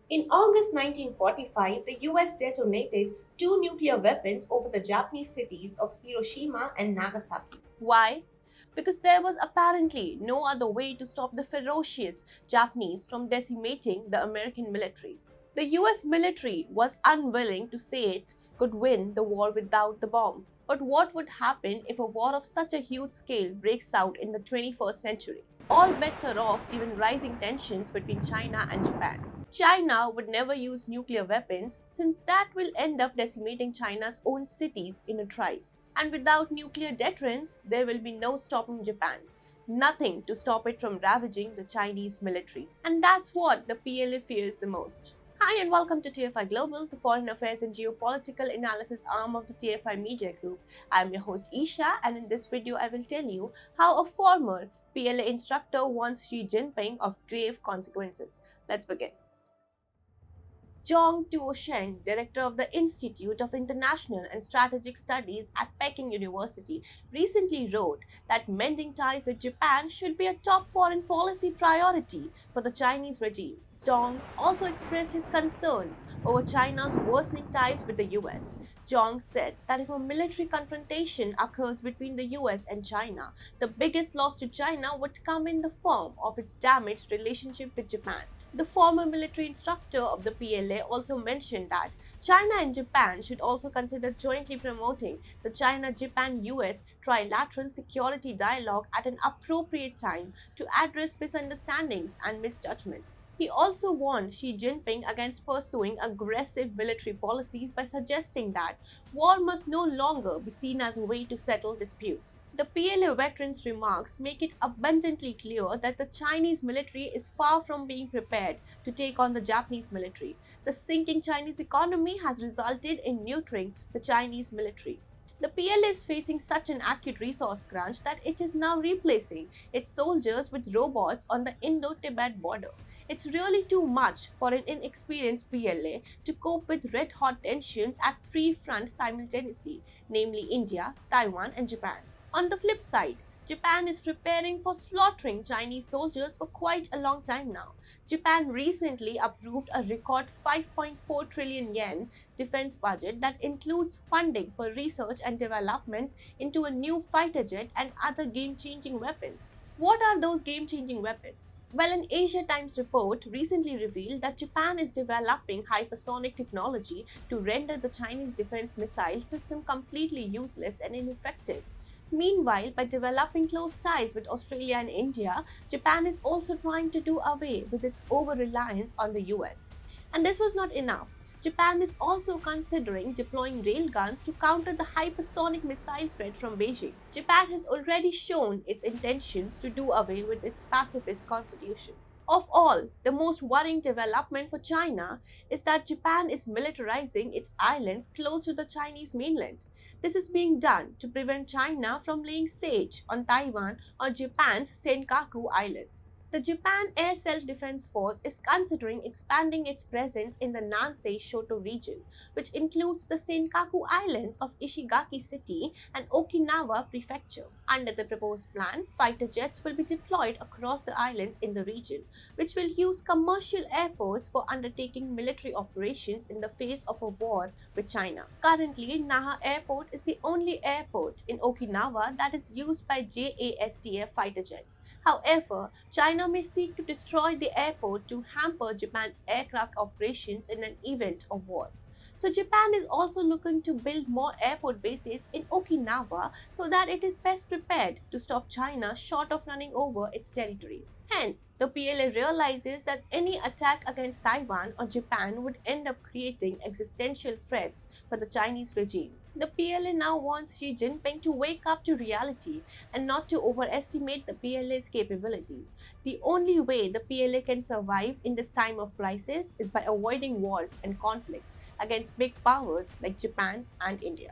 In August 1945, the US detonated two nuclear weapons over the Japanese cities of Hiroshima and Nagasaki. Why? Because there was apparently no other way to stop the ferocious Japanese from decimating the American military. The US military was unwilling to say it could win the war without the bomb. But what would happen if a war of such a huge scale breaks out in the 21st century? All bets are off given rising tensions between China and Japan. China would never use nuclear weapons since that will end up decimating China's own cities in a trice. And without nuclear deterrence, there will be no stopping Japan. Nothing to stop it from ravaging the Chinese military. And that's what the PLA fears the most. Hi and welcome to TFI Global, the foreign affairs and geopolitical analysis arm of the TFI Media Group. I'm your host Isha, and in this video I will tell you how a former PLA instructor warns Xi Jinping of grave consequences. Let's begin. Zhang Tuosheng, director of the Institute of International and Strategic Studies at Peking University, recently wrote that mending ties with Japan should be a top foreign policy priority for the Chinese regime. Zhang also expressed his concerns over China's worsening ties with the US. Zhang said that if a military confrontation occurs between the US and China, the biggest loss to China would come in the form of its damaged relationship with Japan. The former military instructor of the PLA also mentioned that China and Japan should also consider jointly promoting the China-Japan-US trilateral security dialogue at an appropriate time to address misunderstandings and misjudgments. He also warned Xi Jinping against pursuing aggressive military policies by suggesting that war must no longer be seen as a way to settle disputes. The PLA veteran's remarks make it abundantly clear that the Chinese military is far from being prepared to take on the Japanese military. The sinking Chinese economy has resulted in neutering the Chinese military. The PLA is facing such an acute resource crunch that it is now replacing its soldiers with robots on the Indo-Tibet border. It's really too much for an inexperienced PLA to cope with red-hot tensions at three fronts simultaneously, namely India, Taiwan, and Japan. On the flip side, Japan is preparing for slaughtering Chinese soldiers for quite a long time now. Japan recently approved a record 5.4 trillion yen defense budget that includes funding for research and development into a new fighter jet and other game-changing weapons. What are those game-changing weapons? Well, an Asia Times report recently revealed that Japan is developing hypersonic technology to render the Chinese defense missile system completely useless and ineffective. Meanwhile, by developing close ties with Australia and India, Japan is also trying to do away with its over-reliance on the US. And this was not enough. Japan is also considering deploying railguns to counter the hypersonic missile threat from Beijing. Japan has already shown its intentions to do away with its pacifist constitution. Of all, the most worrying development for China is that Japan is militarizing its islands close to the Chinese mainland. This is being done to prevent China from laying siege on Taiwan or Japan's Senkaku Islands. The Japan Air Self-Defense Force is considering expanding its presence in the Nansei-Shoto region, which includes the Senkaku Islands of Ishigaki City and Okinawa Prefecture. Under the proposed plan, fighter jets will be deployed across the islands in the region, which will use commercial airports for undertaking military operations in the face of a war with China. Currently, Naha Airport is the only airport in Okinawa that is used by JASTF fighter jets. However, China may seek to destroy the airport to hamper Japan's aircraft operations in an event of war. So Japan is also looking to build more airport bases in Okinawa so that it is best prepared to stop China short of running over its territories. Hence, the PLA realizes that any attack against Taiwan or Japan would end up creating existential threats for the Chinese regime. The PLA now wants Xi Jinping to wake up to reality and not to overestimate the PLA's capabilities. The only way the PLA can survive in this time of crisis is by avoiding wars and conflicts against big powers like Japan and India.